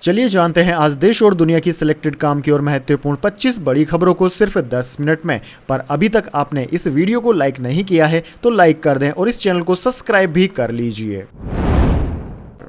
चलिए जानते हैं आज देश और दुनिया की सिलेक्टेड काम की और महत्वपूर्ण 25 बड़ी खबरों को सिर्फ 10 मिनट में। पर अभी तक आपने इस वीडियो को लाइक नहीं किया है तो लाइक कर दें और इस चैनल को सब्सक्राइब भी कर लीजिए।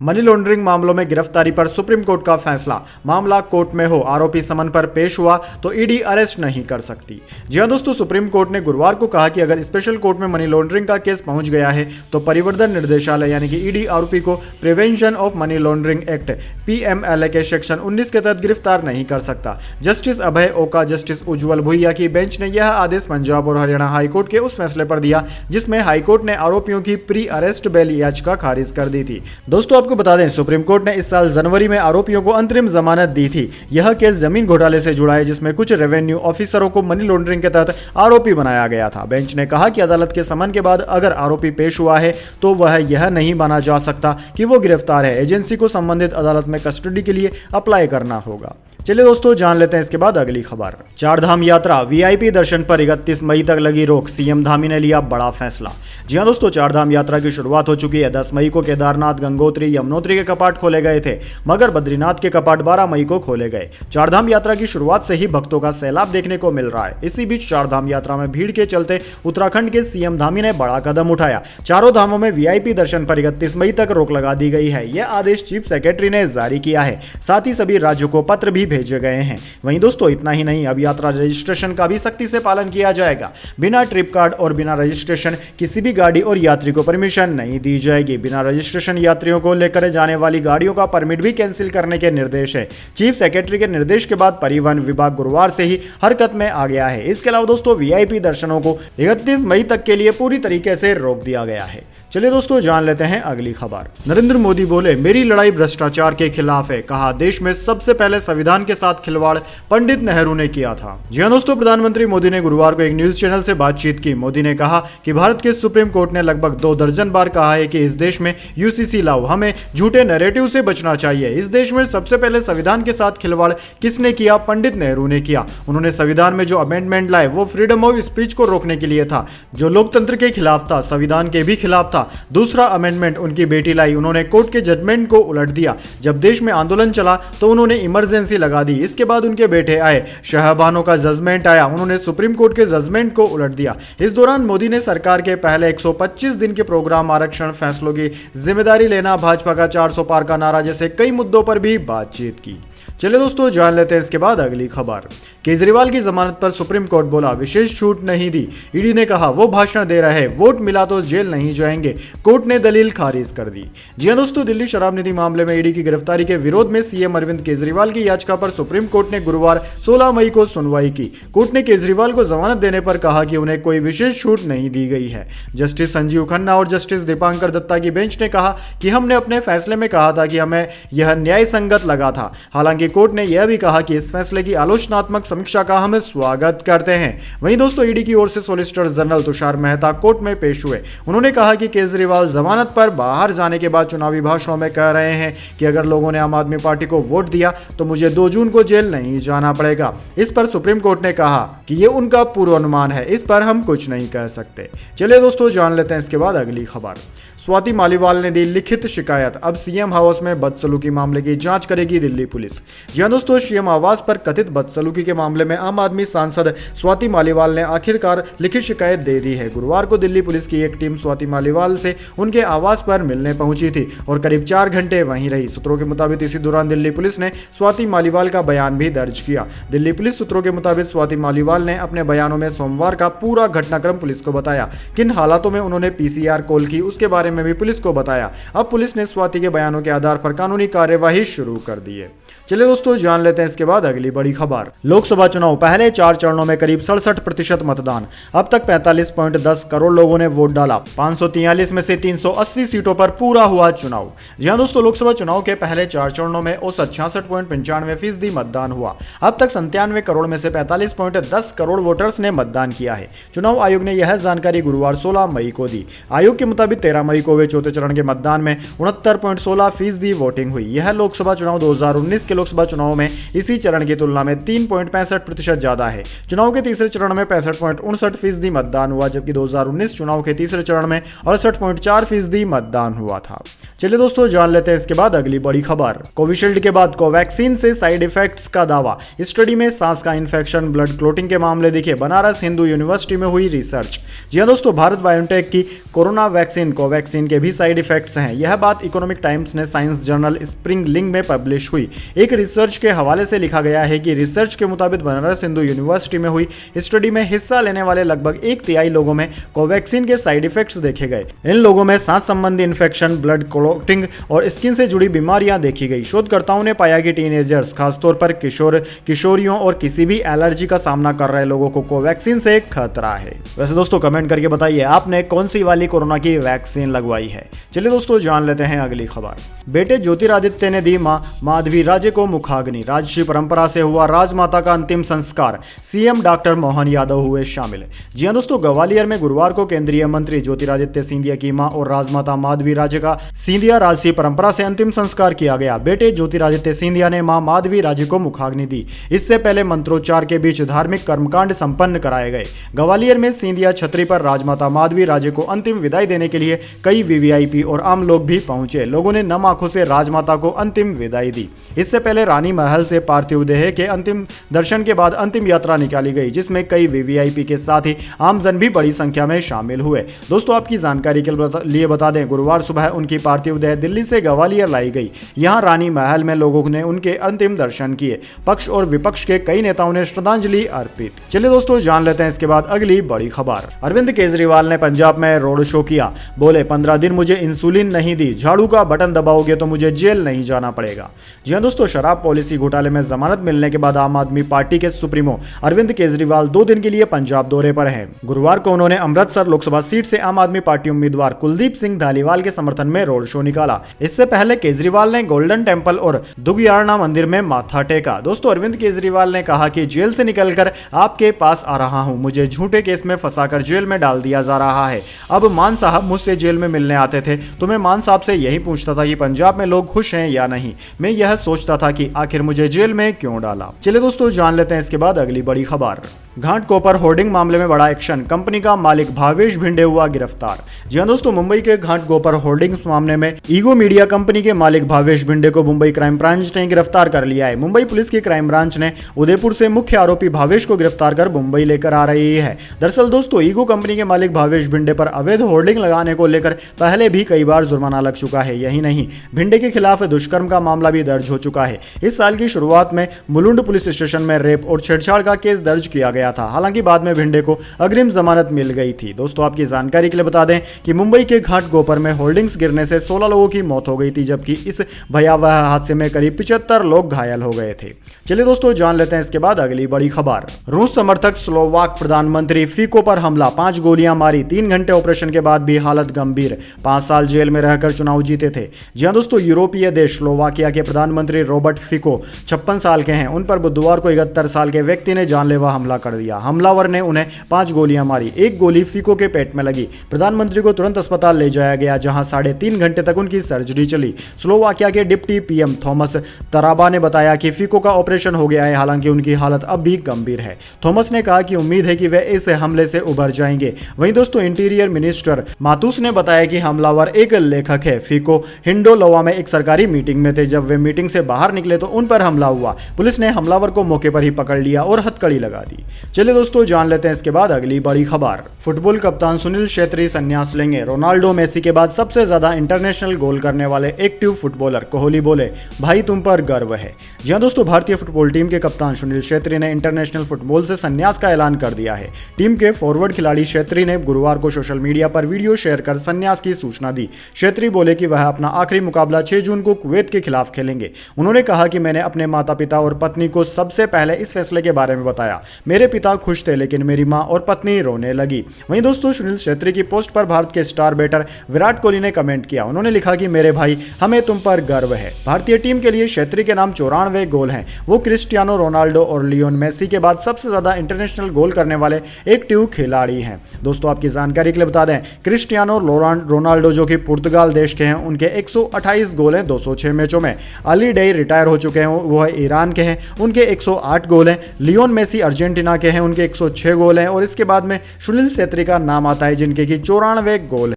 मनी लॉन्ड्रिंग मामलों में गिरफ्तारी पर सुप्रीम कोर्ट का फैसला। मामला कोर्ट में हो, आरोपी समन पर पेश हुआ तो ईडी अरेस्ट नहीं कर सकती। जी हां दोस्तों, सुप्रीम कोर्ट ने गुरुवार को कहा कि अगर स्पेशल कोर्ट में मनी लॉन्ड्रिंग का केस पहुंच गया है तो परिवर्तन निर्देशालय यानी कि ईडी आरोपी को prevention of money laundering act PMLA के सेक्शन 19 के तहत गिरफ्तार नहीं कर सकता। जस्टिस अभय ओका, जस्टिस उज्ज्वल भुइया की बेंच ने यह आदेश पंजाब और हरियाणा हाईकोर्ट के उस फैसले पर दिया जिसमें हाईकोर्ट ने आरोपियों की प्री अरेस्ट बेल याचिका खारिज कर दी थी। दोस्तों आपको बता दें, सुप्रीम कोर्ट ने इस साल जनवरी में आरोपियों को अंतरिम जमानत दी थी। यह केस जमीन घोटाले से जुड़ा है जिसमें कुछ रेवेन्यू ऑफिसरों को मनी लॉन्ड्रिंग के तहत आरोपी बनाया गया था। बेंच ने कहा कि अदालत के समन के बाद अगर आरोपी पेश हुआ है तो वह यह नहीं माना जा सकता कि वो गिरफ्तार है। एजेंसी को संबंधित अदालत में कस्टडी के लिए अप्लाई करना होगा। चलिए दोस्तों जान लेते हैं इसके बाद अगली खबर। चारधाम यात्रा वीआईपी दर्शन पर 31 मई तक लगी रोक, सीएम धामी ने लिया बड़ा फैसला। जी हां दोस्तों, चारधाम यात्रा की शुरुआत हो चुकी है। 10 मई को केदारनाथ, गंगोत्री, यमुनोत्री के कपाट खोले गए थे, मगर बद्रीनाथ के कपाट 12 मई को खोले गए। चारधाम यात्रा की शुरुआत से ही भक्तों का सैलाब देखने को मिल रहा है। इसी बीच चारधाम यात्रा में भीड़ के चलते उत्तराखंड के सीएम धामी ने बड़ा कदम उठाया। चारों धामों में वीआईपी दर्शन पर 31 मई तक रोक लगा दी गई है। यह आदेश चीफ सेक्रेटरी ने जारी किया है। साथ ही सभी राज्यों को पत्र भी भेजे गए हैं। वहीं दोस्तों इतना ही नहीं, अब यात्रा रजिस्ट्रेशन का भी सख्ती से पालन किया जाएगा। बिना ट्रिप कार्ड और बिना रजिस्ट्रेशन किसी भी गाड़ी और यात्री को परमिशन नहीं दी जाएगी। बिना रजिस्ट्रेशन यात्रियों को लेकर जाने वाली गाड़ियों का परमिट भी कैंसिल करने के निर्देश है। चीफ सेक्रेटरी के निर्देश के बाद परिवहन विभाग गुरुवार से ही हरकत में आ गया है। इसके अलावा दोस्तों वीआईपी दर्शनों को 31 मई तक के लिए पूरी तरीके से रोक दिया गया है। चलिए दोस्तों जान लेते हैं अगली खबर। नरेंद्र मोदी बोले, मेरी लड़ाई भ्रष्टाचार के खिलाफ है। कहा, देश में सबसे पहले संविधान के साथ खिलवाड़ पंडित नेहरू ने किया था। जी हां दोस्तों, प्रधानमंत्री मोदी ने गुरुवार को एक न्यूज चैनल से बातचीत की। मोदी ने कहा कि भारत के सुप्रीम कोर्ट ने लगभग 2 दर्जन बार कहा है कि इस देश में यूसीसी लाओ, हमें झूठे नैरेटिव से बचना चाहिए। इस देश में सबसे पहले संविधान के साथ खिलवाड़ किसने किया? पंडित नेहरू ने किया। उन्होंने संविधान में जो अमेंडमेंट लाए वो फ्रीडम ऑफ स्पीच को रोकने के लिए था, जो लोकतंत्र के खिलाफ था, संविधान के भी खिलाफ था। दूसरा अमेंडमेंट उनकी बेटी लाई, उन्होंने कोर्ट के जजमेंट को उलट दिया। जब देश में आंदोलन चला तो उन्होंने इमरजेंसी लगा दी। इसके बाद उनके बेटे आए, शाहबानो का जजमेंट आया, उन्होंने सुप्रीम कोर्ट के जजमेंट को उलट दिया। इस दौरान मोदी ने सरकार के पहले 125 दिन के प्रोग्राम, आरक्षण, फैसलों की जिम्मेदारी लेना, भाजपा का 400 पार का नारा जैसे कई मुद्दों पर भी बातचीत की। चलिए दोस्तों जान लेते हैं इसके बाद अगली खबर। केजरीवाल की जमानत पर सुप्रीम कोर्ट बोला, विशेष छूट नहीं दी। ईडी ने कहा वो भाषण दे रहे हैं, वोट मिला तो जेल नहीं जाएंगे। कोर्ट ने दलील खारिज कर दी। जी हां दोस्तों, दिल्ली शराब नीति मामले में ईडी की गिरफ्तारी के विरोध में सीएम अरविंद केजरीवाल की याचिका पर सुप्रीम कोर्ट ने गुरुवार 16 मई को सुनवाई की। कोर्ट ने केजरीवाल को जमानत देने पर कहा कि उन्हें कोई विशेष छूट नहीं दी गई है। जस्टिस संजीव खन्ना और जस्टिस दीपांकर दत्ता की बेंच ने कहा कि हमने अपने फैसले में कहा था कि हमें यह न्याय संगत लगा था। हालांकि कोर्ट ने यह भी कहा कि इस फैसले की आलोचनात्मक समीक्षा का हम स्वागत करते हैं। वहीं दोस्तों ईडी की ओर से solicitor general Tushar Mehta court में पेश हुए। उन्होंने कहा कि केजरीवाल जमानत पर बाहर जाने के बाद चुनावी भाषणों में कह रहे हैं कि अगर लोगों ने आम आदमी पार्टी को वोट दिया तो मुझे 2 जून को जेल नहीं जाना पड़ेगा। इस पर सुप्रीम कोर्ट ने कहा कि यह उनका पूर्वानुमान है, इस पर हम कुछ नहीं कह सकते। चलिए दोस्तों जान लेते हैं इसके बाद अगली खबर। स्वाति मालीवाल ने दी लिखित शिकायत, अब सीएम हाउस में बदसलूकी मामले की जांच करेगी दिल्ली पुलिस। जी हां दोस्तों, सीएम आवास पर कथित बदसलूकी के मामले में आम आदमी सांसद स्वाति मालीवाल ने आखिरकार लिखित शिकायत दे दी है। गुरुवार को दिल्ली पुलिस की एक टीम स्वाति मालीवाल से उनके आवास पर मिलने पहुंची थी और करीब 4 घंटे वहीं रही। सूत्रों के मुताबिक इसी दौरान दिल्ली पुलिस ने स्वाति मालीवाल का बयान भी दर्ज किया। दिल्ली पुलिस सूत्रों के मुताबिक स्वाति मालीवाल ने अपने बयानों में सोमवार का पूरा घटनाक्रम पुलिस को बताया। किन हालातों में उन्होंने पीसीआर कॉल की उसके बारे में भी पुलिस को बताया। अब पुलिस ने स्वाति के बयानों के आधार पर कानूनी कार्यवाही शुरू कर दी है। चलिए दोस्तों जान लेते हैं इसके बाद अगली बड़ी खबर। लोकसभा चुनाव, पहले 4 चरणों में करीब 67% मतदान। अब तक 45.10 करोड़ लोगों ने वोट डाला। 543 में से 380 सीटों पर पूरा हुआ चुनाव। जी हां दोस्तों, लोकसभा चुनाव के पहले 4 चरणों में औसत 66.95% मतदान हुआ। अब तक 97 करोड़ में से 45.10 करोड़ वोटर्स ने मतदान किया है। चुनाव आयोग ने यह जानकारी गुरुवार 16 मई को दी। आयोग के मुताबिक 13 मई 22 को हुए चौथे चरण के मतदान में 69.16% वोटिंग हुई। यह लोकसभा चुनाव 2019 के लोकसभा चुनाव में इसी चरण की तुलना में 3.65% ज्यादा है। चुनाव के तीसरे चरण में 65.59% मतदान हुआ, जबकि 2019 चुनाव के तीसरे चरण में 68.4% मतदान हुआ था। चलिए दोस्तों, जान लेते हैं इसके बाद अगली बड़ी खबर। कोविशील्ड के बाद कोवैक्सीन से साइड इफेक्ट्स का दावा। स्टडी में सांस का इंफेक्शन, ब्लड क्लोटिंग के मामले दिखे। बनारस हिंदू यूनिवर्सिटी में हुई रिसर्च। जी हां दोस्तों, भारत बायोटेक की कोरोना वैक्सीन कोवैक्सीन के भी साइड इफेक्ट्स हैं। यह बात इकोनॉमिक टाइम्स ने साइंस जर्नल स्प्रिंग लिंक में पब्लिश हुई। एक रिसर्च के हवाले से लिखा गया है कि रिसर्च के मुताबिक बनारस हिंदू यूनिवर्सिटी में हुई स्टडी में हिस्सा लेने वाले लगभग 1/3 लोगों में कोवैक्सीन के साइड इफेक्ट्स देखे गए। इन लोगों में सांस संबंधी इन्फेक्शन, ब्लड क्लोटिंग और स्किन से जुड़ी बीमारियां देखी गई। शोधकर्ताओं ने पाया कि टीनेजर्स, खासतौर पर किशोरियों और किसी भी एलर्जी का सामना कर रहे लोगों को कोवैक्सीन से खतरा है। वैसे दोस्तों, कमेंट करके बताइए आपने कौन सी वाली कोरोना की वैक्सीन लगवाई है। चलिए दोस्तों, जान लेते हैं अगली खबर। बेटे ज्योतिरादित्य ने दी मां माधवी राजे को मुखाग्नि। राजसी परंपरा से हुआ राजमाता का अंतिम संस्कार। सीएम डॉक्टर मोहन यादव हुए शामिल। जी हां दोस्तों, ग्वालियर में गुरुवार को केंद्रीय मंत्री ज्योतिरादित्य सिंधिया की मां और राजमाता माधवी राजे का सिंधिया राजसी परंपरा से अंतिम संस्कार किया गया। बेटे ज्योतिरादित्य सिंधिया ने मां माधवी राजे को मुखाग्नि दी। इससे पहले मंत्रोच्चार के बीच धार्मिक कर्मकांड संपन्न कराए गए। ग्वालियर में सिंधिया छतरी पर राजमाता माधवी राजे को अंतिम विदाई देने के लिए कई वीवीआईपी और आम लोग भी पहुंचे। लोगों ने नम आंखों से राजमाता को अंतिम विदाई दी। इससे पहले रानी महल से पार्थिव देह के अंतिम दर्शन के बाद अंतिम यात्रा निकाली गई, जिसमें कई वीवीआईपी के साथ ही आमजन भी बड़ी संख्या में शामिल हुए। दोस्तों, आपकी जानकारी के लिए बता दें, गुरुवार सुबह उनकी पार्थिव देह दिल्ली से ग्वालियर लाई गई। यहां रानी महल में लोगों ने उनके अंतिम दर्शन किए। पक्ष और विपक्ष के कई नेताओं ने श्रद्धांजलि अर्पित। चलिए दोस्तों, जान लेते हैं इसके बाद अगली बड़ी खबर। अरविंद केजरीवाल ने पंजाब में रोड शो किया। बोले, 15 दिन मुझे इंसुलिन नहीं दी, झाड़ू का बटन दबाओगे तो मुझे जेल नहीं जाना पड़ेगा। जी हां दोस्तों, शराब पॉलिसी घोटाले में जमानत मिलने के बाद आम आदमी पार्टी के सुप्रीमो अरविंद केजरीवाल 2 दिन के लिए पंजाब दौरे पर हैं। गुरुवार को उन्होंने अमृतसर लोकसभा सीट से आम आदमी पार्टी उम्मीदवार कुलदीप सिंह धालीवाल के समर्थन में रोड शो निकाला। इससे पहले केजरीवाल ने गोल्डन टेम्पल और दुगियाना मंदिर में माथा टेका। दोस्तों, अरविंद केजरीवाल ने कहा कि जेल से निकलकर आपके पास आ रहा हूं, मुझे झूठे केस में फंसाकर जेल में डाल दिया जा रहा है। अब मान साहब मुझसे जेल में मिलने आते थे तो मैं मान साहब से यही पूछता था कि पंजाब में लोग खुश हैं या नहीं। मैं यह सोचता था कि आखिर मुझे जेल में क्यों डाला। चलिए दोस्तों, जान लेते हैं इसके बाद अगली बड़ी खबर। घाटकोपर होर्डिंग मामले में बड़ा एक्शन। कंपनी का मालिक भावेश भिंडे हुआ गिरफ्तार। जी हां दोस्तों, मुंबई के घाटकोपर होर्डिंग्स मामले में ईगो मीडिया कंपनी के मालिक भावेश भिंडे को मुंबई क्राइम ब्रांच ने गिरफ्तार कर लिया है। मुंबई पुलिस की क्राइम ब्रांच ने उदयपुर से मुख्य आरोपी भावेश को गिरफ्तार कर मुंबई लेकर आ रही है। दरअसल दोस्तों, ईगो कंपनी के मालिक भावेश भिंडे पर अवैध होर्डिंग लगाने को लेकर पहले भी कई बार जुर्माना लग चुका है। यही नहीं, भिंडे के खिलाफ दुष्कर्म का मामला भी दर्ज हो चुका है। इस साल की शुरुआत में मुलुंड पुलिस स्टेशन में रेप और छेड़छाड़ का केस दर्ज किया गया था। हालांकि बाद में भिंडे को अग्रिम जमानत मिल गई थी। दोस्तों, आपकी जानकारी के लिए बता दें कि मुंबई के घाटकोपर में होर्डिंग्स गिरने से 16 लोगों की मौत हो गई थी, जबकि इस भयावह हादसे में करीब 75 लोग घायल हो गए थे। चलिए दोस्तों, जान लेते हैं इसके बाद अगली बड़ी खबर। रूस समर्थक स्लोवाक प्रधानमंत्री फिको पर हमला, 5 गोलियां मारी। 3 घंटे ऑपरेशन के बाद भी हालत गंभीर। 5 साल जेल में रहकर चुनाव जीते थे। जी हां दोस्तों, यूरोपीय देश स्लोवाकिया के प्रधानमंत्री रॉबर्ट फिको 56 साल के हैं। उन पर बुधवार को 71 साल के व्यक्ति ने जानलेवा हमला कर दिया। हमलावर ने उन्हें 5 गोलियां मारी। एक गोली फिको के पेट में लगी। प्रधानमंत्री को तुरंत अस्पताल ले जाया गया, जहां 3.5 घंटे तक उनकी सर्जरी चली। स्लोवाकिया के डिप्टी पीएम थॉमस तराबा ने बताया कि फिको का ऑपरेशन हो गया है, हालांकि उनकी हालत अब भी गंभीर है। थॉमस ने कहा कि उम्मीद है कि वे इस हमले से उभर जाएंगे। वहीं दोस्तों, इंटीरियर मिनिस्टर मातूस ने बताया कि हमलावर एक लेखक है। फिको हिंडोलोवा में एक सरकारी मीटिंग में थे। जब वे मीटिंग से बाहर निकले तो उन पर हमला हुआ। पुलिस ने हमलावर को मौके पर ही पकड़ लिया और हथकड़ी लगा दी। चलिए दोस्तों, जान लेते हैं इसके बाद अगली बड़ी खबर। फुटबॉल कप्तान सुनील छेत्री संन्यास लेंगे। रोनाल्डो मेसी के बाद सबसे ज्यादा इंटरनेशनल गोल करने वाले एक्टिव फुटबॉलर कोहली बोले, भाई तुम पर गर्व है। जी हां दोस्तों, भारतीय फुटबॉल टीम के कप्तान सुनील छेत्री ने इंटरनेशनल फुटबॉल से संन्यास का ऐलान कर दिया है। टीम के फॉरवर्ड खिलाड़ी छेत्री ने गुरुवार को सोशल मीडिया पर वीडियो शेयर कर संन्यास की सूचना दी। छेत्री बोले कि वह अपना आखिरी मुकाबला 6 जून को कुवैत के खिलाफ खेलेंगे। उन्होंने कहा कि मैंने अपने माता पिता और पत्नी को सबसे पहले इस फैसले के बारे में बताया। मेरे पिता खुश थे, लेकिन मेरी मां और पत्नी रोने लगी। वहीं दोस्तों, सुनील छेत्री की पोस्ट पर भारत के स्टार बैटर विराट कोहली ने कमेंट किया। उन्होंने लिखा कि मेरे भाई, हमें तुम पर गर्व है। भारतीय टीम के लिए छेत्री के नाम 94 94 गोल हैं। वो क्रिस्टियानो रोनाल्डो और लियोन मेसी के बाद सबसे ज़्यादा इंटरनेशनल गोल करने वाले एक्टिव खिलाड़ी हैं। दोस्तों आपकी जानकारी के लिए बता दें, क्रिस्टियानो रोनाल्डो जो कि पुर्तगाल देश के हैं, उनके 128 गोल हैं 206 मैचों में। अली डेई रिटायर हो चुके हैं, वो ईरान के हैं, उनके 108 गोल हैं। लियोन मेसी अर्जेंटीना के हैं, उनके 106 गोल हैं। और इसके बाद में सुनील छेत्री का नाम आता है जिनके की 94 गोल